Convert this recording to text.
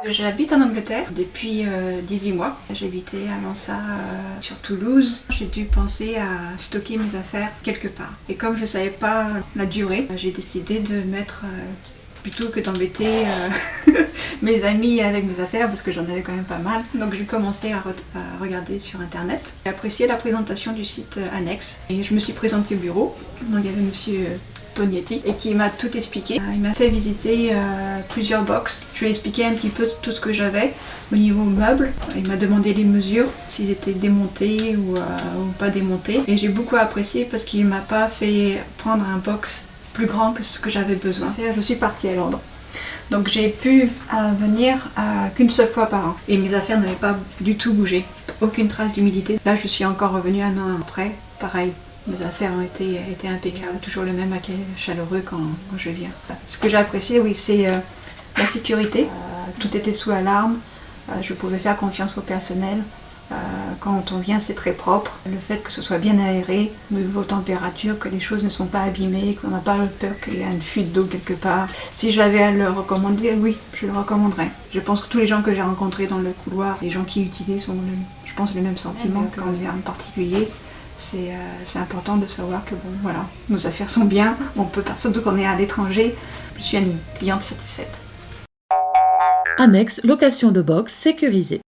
J'habite en Angleterre depuis 18 mois. J'habitais avant ça sur Toulouse. J'ai dû penser à stocker mes affaires quelque part. Et comme je ne savais pas la durée, j'ai décidé de mettre, plutôt que d'embêter mes amis avec mes affaires, parce que j'en avais quand même pas mal. Donc j'ai commencé à regarder sur internet. J'ai apprécié la présentation du site Annex. Et je me suis présentée au bureau. Donc il y avait monsieur Tognetti et qui m'a tout expliqué. Il m'a fait visiter plusieurs box. Je lui ai expliqué un petit peu tout ce que j'avais au niveau meubles. Il m'a demandé les mesures, s'ils étaient démontés ou pas démontés. Et j'ai beaucoup apprécié parce qu'il m'a pas fait prendre un box plus grand que ce que j'avais besoin. Je suis partie à Londres. Donc j'ai pu venir qu'une seule fois par an. Et mes affaires n'avaient pas du tout bougé. Aucune trace d'humidité. Là je suis encore revenue un an après. Pareil. Mes affaires ont été impeccables, toujours le même accueil chaleureux quand je viens. Ce que j'ai apprécié, oui, c'est la sécurité. Tout était sous alarme, je pouvais faire confiance au personnel. Quand on vient, c'est très propre. Le fait que ce soit bien aéré, niveau température, que les choses ne sont pas abîmées, qu'on n'a pas peur qu'il y ait une fuite d'eau quelque part. Si j'avais à le recommander, oui, je le recommanderais. Je pense que tous les gens que j'ai rencontrés dans le couloir, les gens qui utilisent ont, je pense, le même sentiment quand vient en particulier. C'est important de savoir que bon, voilà, nos affaires sont bien, on peut, surtout qu'on est à l'étranger. Je suis une cliente satisfaite. Annex, location de box sécurisée.